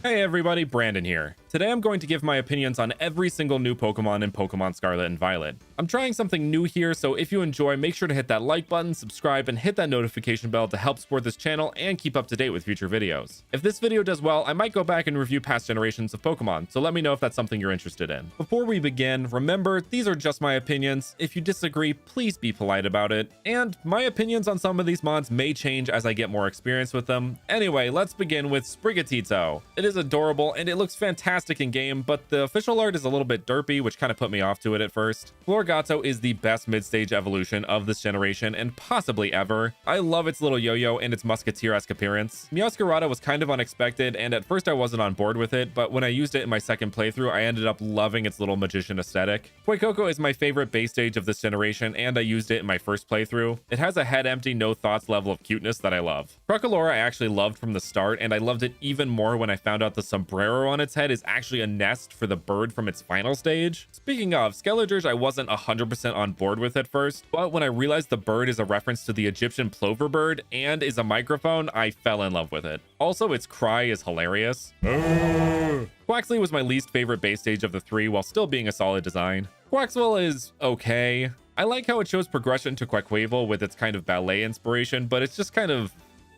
Hey everybody, Brandon here. Today I'm going to give my opinions on every single new Pokemon in Pokemon Scarlet and Violet. I'm trying something new here, so if you enjoy, make sure to hit that like button, subscribe, and hit that notification bell to help support this channel and keep up to date with future videos. If this video does well, I might go back and review past generations of Pokemon, so let me know if that's something you're interested in. Before we begin, remember, these are just my opinions. If you disagree, please be polite about it. And my opinions on some of these mods may change as I get more experience with them. Anyway, let's begin with Sprigatito. It is adorable and it looks fantastic in game, but the official art is a little bit derpy, which kind of put me off to it at first. Floragato is the best mid-stage evolution of this generation and possibly ever. I love its little yo-yo and its musketeer-esque appearance. Meowscarada was kind of unexpected, and at first I wasn't on board with it, but when I used it in my second playthrough, I ended up loving its little magician aesthetic. Fuecoco is my favorite base stage of this generation, and I used it in my first playthrough. It has a head empty, no thoughts level of cuteness that I love. Crocalora I actually loved from the start, and I loved it even more when I found out the sombrero on its head is actually a nest for the bird from its final stage. Speaking of, Skelligers, I wasn't 100% on board with at first, but when I realized the bird is a reference to the Egyptian plover bird and is a microphone, I fell in love with it. Also, its cry is hilarious. Quaxley was my least favorite base stage of the three while still being a solid design. Quaxwell is okay. I like how it shows progression to Quaquaval with its kind of ballet inspiration, but it's just kind of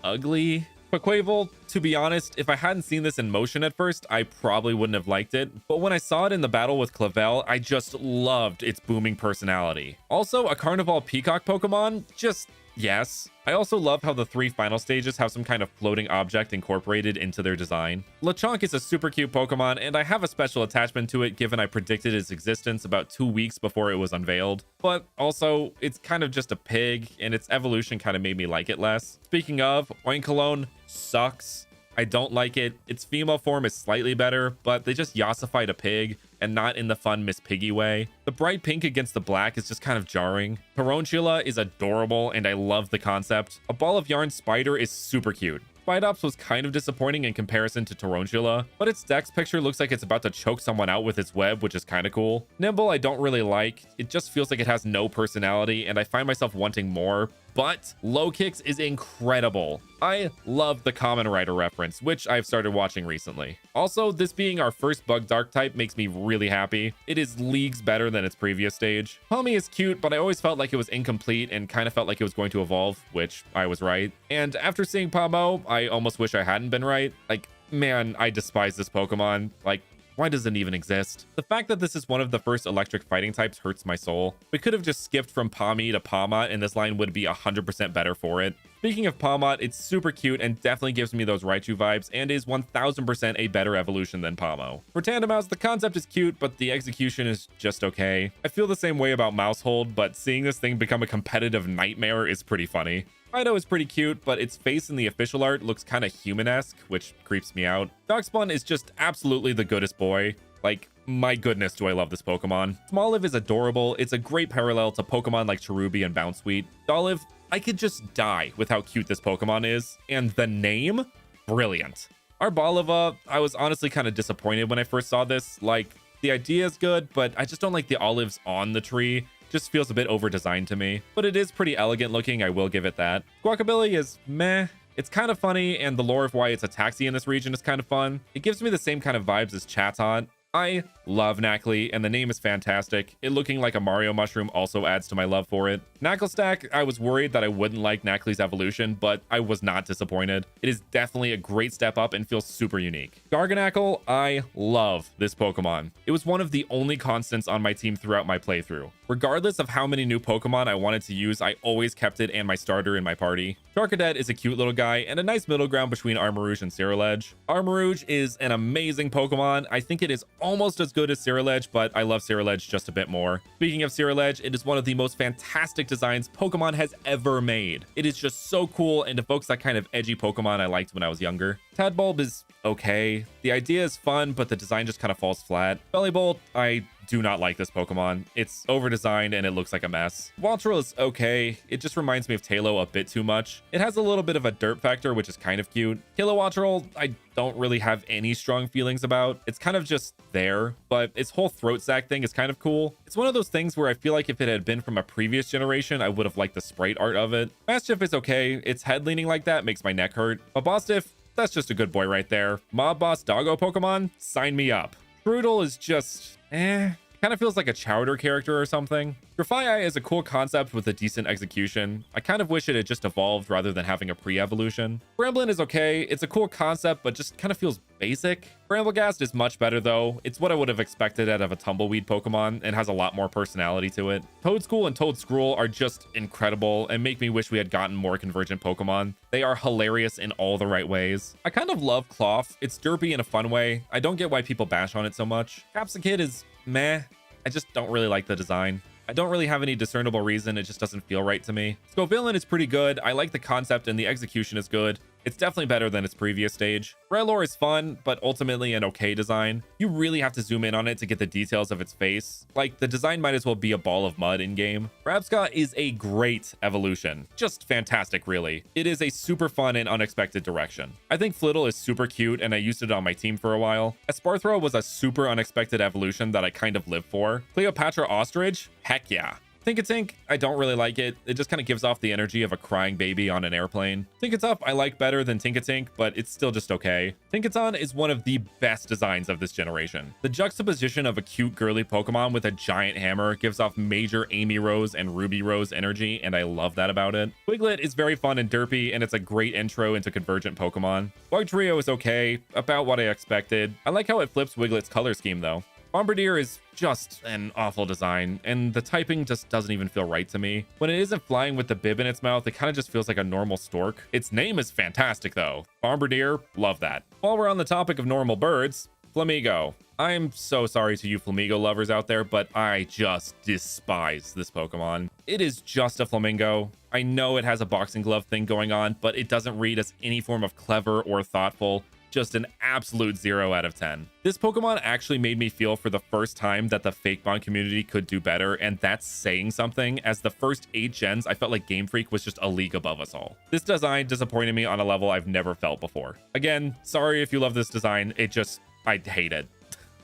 ugly. Quaquaval, to be honest, if I hadn't seen this in motion at first, I probably wouldn't have liked it. But when I saw it in the battle with Clavel, I just loved its booming personality. Also, a Carnival Peacock Pokemon, just yes. I also love how the three final stages have some kind of floating object incorporated into their design. Lechonk is a super cute Pokemon, and I have a special attachment to it given I predicted its existence about 2 weeks before it was unveiled. But also, it's kind of just a pig, and its evolution kind of made me like it less. Speaking of, Oinkologne sucks. I don't like it. Its female form is slightly better, but they just yassified a pig, and not in the fun Miss Piggy way. The bright pink against the black is just kind of jarring. Tarountula is adorable, and I love the concept. A ball of yarn spider is super cute. Spidops was kind of disappointing in comparison to Tarountula, but its dex picture looks like it's about to choke someone out with its web, which is kind of cool. Nimble I don't really like. It just feels like it has no personality, and I find myself wanting more. But Low Kicks is incredible. I love the Kamen Rider reference, which I've started watching recently. Also, this being our first bug dark type makes me really happy. It is leagues better than its previous stage. Palmy is cute, but I always felt like it was incomplete and kind of felt like it was going to evolve, which I was right. And after seeing Pamo, I almost wish I hadn't been right. Like, man, I despise this Pokemon. Like, why does it even exist? The fact that this is one of the first electric fighting types hurts my soul. We could have just skipped from Palmy to Palmot, and this line would be 100% better for it. Speaking of Palmot, it's super cute and definitely gives me those Raichu vibes and is 1000% a better evolution than Pamo. For Tandemaus, the concept is cute, but the execution is just okay. I feel the same way about Mousehold, but seeing this thing become a competitive nightmare is pretty funny. Fido is pretty cute, but its face in the official art looks kind of human-esque, which creeps me out. Darkspawn is just absolutely the goodest boy. Like, my goodness, do I love this Pokemon. Smoliv is adorable. It's a great parallel to Pokemon like Cherubi and Bounsweet. Dolliv, I could just die with how cute this Pokemon is. And the name? Brilliant. Arboliva, I was honestly kind of disappointed when I first saw this. Like, the idea is good, but I just don't like the olives on the tree. Just feels a bit over-designed to me. But it is pretty elegant looking, I will give it that. Guacabilly is meh. It's kind of funny, and the lore of why it's a taxi in this region is kind of fun. It gives me the same kind of vibes as Chatot. I love Knackley, and the name is fantastic. It looking like a Mario mushroom also adds to my love for it. Knacklestack, I was worried that I wouldn't like Knackley's evolution, but I was not disappointed. It is definitely a great step up and feels super unique. Garganacl, I love this Pokemon. It was one of the only constants on my team throughout my playthrough. Regardless of how many new Pokemon I wanted to use, I always kept it and my starter in my party. Charcadet is a cute little guy and a nice middle ground between Armarouge and Ceruledge. Armarouge is an amazing Pokemon. I think it is almost as good as Ceruledge, but I love Ceruledge just a bit more. Speaking of Ceruledge, it is one of the most fantastic designs Pokemon has ever made. It is just so cool and evokes that kind of edgy Pokemon I liked when I was younger. Tadbulb is okay. The idea is fun, but the design just kind of falls flat. Bellibolt, I do not like this Pokemon. It's over-designed and it looks like a mess. Waltrel is okay. It just reminds me of Tailo a bit too much. It has a little bit of a derp factor, which is kind of cute. Kilowattrel, I don't really have any strong feelings about. It's kind of just there, but its whole throat sack thing is kind of cool. It's one of those things where I feel like if it had been from a previous generation, I would have liked the sprite art of it. Mastiff is okay. Its head leaning like that makes my neck hurt. But Bostiff, That's just a good boy right there. Mob Boss Doggo Pokemon, sign me up. Trudel is just, kind of feels like a Chowder character or something. Grafaiai is a cool concept with a decent execution. I kind of wish it had just evolved rather than having a pre-evolution. Bramblin is okay. It's a cool concept, but just kind of feels basic. Bramblegast is much better though. It's what I would have expected out of a Tumbleweed Pokemon and has a lot more personality to it. Toedscool and Toedscruel are just incredible and make me wish we had gotten more convergent Pokemon. They are hilarious in all the right ways. I kind of love Cloth. It's derpy in a fun way. I don't get why people bash on it so much. Capsakid is meh. I just don't really like the design. I don't really have any discernible reason. It just doesn't feel right to me. Scovillain is pretty good. I like the concept and the execution is good. It's definitely better than its previous stage. Rellor is fun, but ultimately an okay design. You really have to zoom in on it to get the details of its face. Like, the design might as well be a ball of mud in game. Rabscott is a great evolution. Just fantastic, really. It is a super fun and unexpected direction. I think Flittle is super cute, and I used it on my team for a while. Esparthro was a super unexpected evolution that I kind of live for. Cleopatra Ostrich? Heck yeah. Tinkatink, I don't really like it. It just kind of gives off the energy of a crying baby on an airplane. Tinkatup I like better than Tinkatink, but it's still just okay. Tinkaton is one of the best designs of this generation. The juxtaposition of a cute girly Pokemon with a giant hammer gives off major Amy Rose and Ruby Rose energy, and I love that about it. Wiglet is very fun and derpy, and it's a great intro into convergent Pokemon. Wugtrio is okay, about what I expected. I like how it flips Wiglet's color scheme though. Bombardier is just an awful design, and the typing just doesn't even feel right to me. When it isn't flying with the bib in its mouth, it kind of just feels like a normal stork. Its name is fantastic though. Bombardier, love that. While we're on the topic of normal birds, Flamigo. I'm so sorry to you Flamigo lovers out there, but I just despise this Pokemon. It is just a Flamingo. I know it has a boxing glove thing going on, but it doesn't read as any form of clever or thoughtful. Just an absolute 0 out of 10. This Pokemon actually made me feel for the first time that the Fake Bond community could do better, and that's saying something, as the first 8 gens, I felt like Game Freak was just a league above us all. This design disappointed me on a level I've never felt before. Again, sorry if you love this design, I hate it.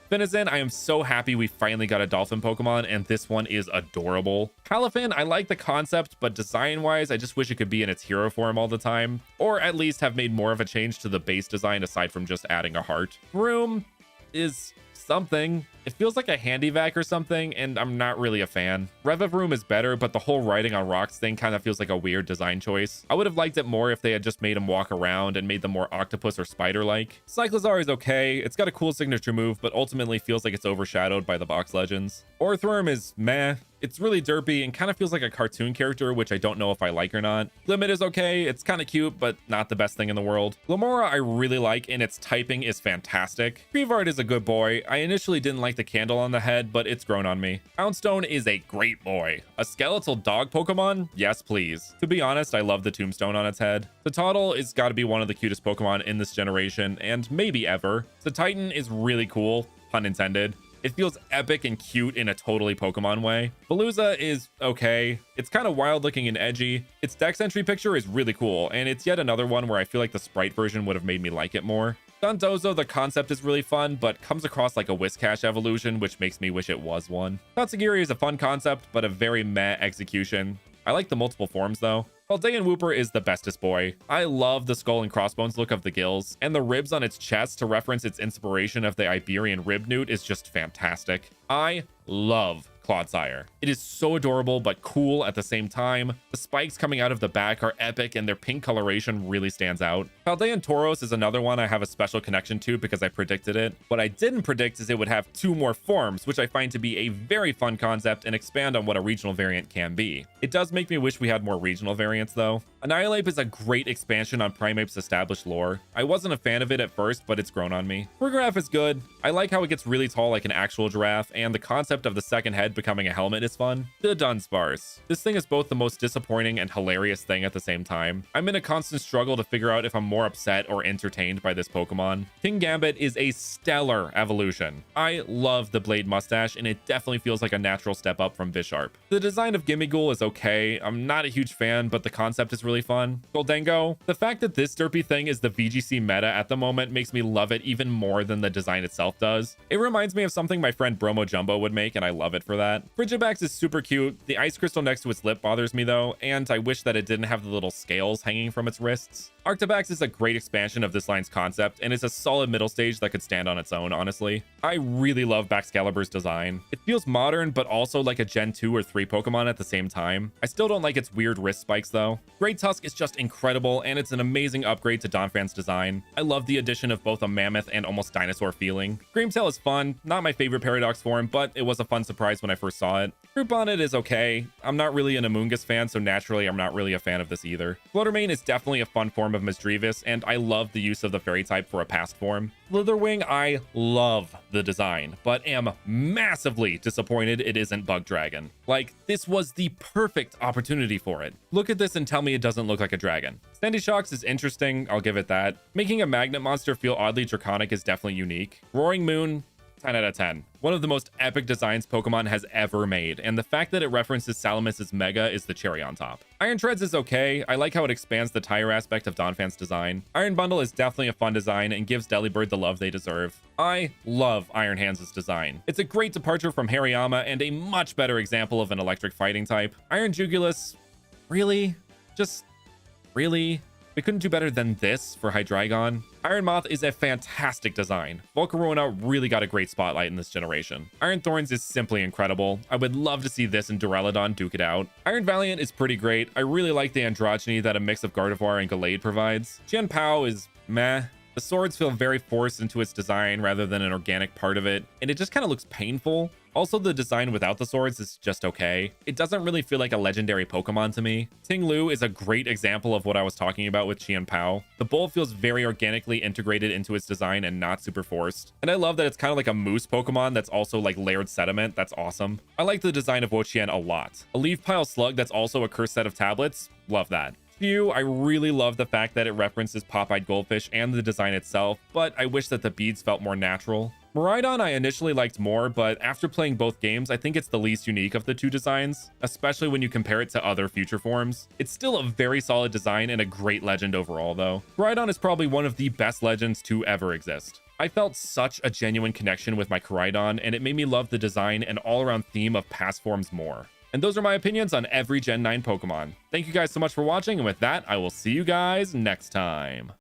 Finizen, I am so happy we finally got a dolphin Pokemon, and this one is adorable. Califin, I like the concept, but design-wise, I just wish it could be in its hero form all the time, or at least have made more of a change to the base design aside from just adding a heart. Vroom is something. It feels like a Handivac or something, and I'm not really a fan. Revavroom is better, but the whole riding on rocks thing kind of feels like a weird design choice. I would have liked it more if they had just made him walk around and made them more octopus or spider-like. Cyclizar is okay. It's got a cool signature move, but ultimately feels like it's overshadowed by the box legends. Orthworm is meh. It's really derpy and kind of feels like a cartoon character, which I don't know if I like or not. Limit is okay. It's kind of cute, but not the best thing in the world. Glamora I really like, and its typing is fantastic. Creevard is a good boy. I initially didn't like the candle on the head, but it's grown on me. Poundstone is a great boy. A skeletal dog Pokemon? Yes, please. To be honest, I love the tombstone on its head. The Toddle is got to be one of the cutest Pokemon in this generation, and maybe ever. The Titan is really cool, pun intended. It feels epic and cute in a totally Pokemon way. Veluza is okay. It's kind of wild looking and edgy. Its Dex entry picture is really cool, and it's yet another one where I feel like the sprite version would have made me like it more. Dondozo, the concept is really fun, but comes across like a Whiscash evolution, which makes me wish it was one. Tatsugiri is a fun concept, but a very meh execution. I like the multiple forms though. Paldean Wooper is the bestest boy. I love the skull and crossbones look of the gills, and the ribs on its chest to reference its inspiration of the Iberian rib newt is just fantastic. I love Clodsire. It is so adorable but cool at the same time. The spikes coming out of the back are epic, and their pink coloration really stands out. Paldean Tauros is another one I have a special connection to because I predicted it. What I didn't predict is it would have 2 more forms, which I find to be a very fun concept and expand on what a regional variant can be. It does make me wish we had more regional variants though. Annihilape is a great expansion on Primeape's established lore. I wasn't a fan of it at first, but it's grown on me. Farigiraf is good. I like how it gets really tall like an actual giraffe, and the concept of the second head becoming a helmet is fun. The Dunsparce. This thing is both the most disappointing and hilarious thing at the same time. I'm in a constant struggle to figure out if I'm more upset or entertained by this Pokemon. King Gambit is a stellar evolution. I love the blade mustache, and it definitely feels like a natural step up from Bisharp. The design of Gimmighoul is okay. I'm not a huge fan, but the concept is really really fun. Goldango, the fact that this derpy thing is the VGC meta at the moment makes me love it even more than the design itself does. It reminds me of something my friend Bromo Jumbo would make, and I love it for that. Frigibax is super cute. The ice crystal next to its lip bothers me though, and I wish that it didn't have the little scales hanging from its wrists. Arctobax is a great expansion of this line's concept, and it's a solid middle stage that could stand on its own, honestly. I really love Baxcalibur's design. It feels modern, but also like a Gen 2 or 3 Pokemon at the same time. I still don't like its weird wrist spikes though. Great Tusk is just incredible, and it's an amazing upgrade to Donphan's design. I love the addition of both a mammoth and almost dinosaur feeling. Screamtail is fun, not my favorite Paradox form, but it was a fun surprise when I first saw it. Fruit Bonnet is okay. I'm not really an Amoonguss fan, so naturally I'm not really a fan of this either. Fluttermane is definitely a fun form of Misdreavus, and I love the use of the fairy type for a past form. Slitherwing, I love the design, but am massively disappointed it isn't Bug Dragon. Like, this was the perfect opportunity for it. Look at this and tell me it doesn't look like a dragon. Sandy Shocks is interesting, I'll give it that. Making a magnet monster feel oddly draconic is definitely unique. Roaring Moon, 10 out of 10. One of the most epic designs Pokemon has ever made, and the fact that it references Salamis's Mega is the cherry on top. Iron Treads is okay. I like how it expands the tire aspect of Donphan's design. Iron Bundle is definitely a fun design and gives Delibird the love they deserve. I love Iron Hands' design. It's a great departure from Hariyama and a much better example of an electric fighting type. Iron Jugulus, really? Just really? We couldn't do better than this for Hydreigon. Iron Moth is a fantastic design. Volcarona really got a great spotlight in this generation. Iron Thorns is simply incredible. I would love to see this and Duraludon duke it out. Iron Valiant is pretty great. I really like the androgyny that a mix of Gardevoir and Gallade provides. Qian Pao is meh. The swords feel very forced into its design rather than an organic part of it, and it just kind of looks painful. Also, the design without the swords is just okay. It doesn't really feel like a legendary Pokemon to me. Ting Lu is a great example of what I was talking about with Qian Pao. The bowl feels very organically integrated into its design and not super forced. And I love that it's kind of like a moose Pokemon that's also like layered sediment. That's awesome. I like the design of Wo-Chien a lot. A leaf pile slug that's also a cursed set of tablets. Love that. Few, I really love the fact that it references pop-eyed goldfish and the design itself, but I wish that the beads felt more natural. Miraidon I initially liked more, but after playing both games, I think it's the least unique of the two designs, especially when you compare it to other future forms. It's still a very solid design and a great legend overall though. Miraidon is probably one of the best legends to ever exist. I felt such a genuine connection with my Koraidon, and it made me love the design and all-around theme of past forms more. And those are my opinions on every Gen 9 Pokemon. Thank you guys so much for watching, and with that, I will see you guys next time.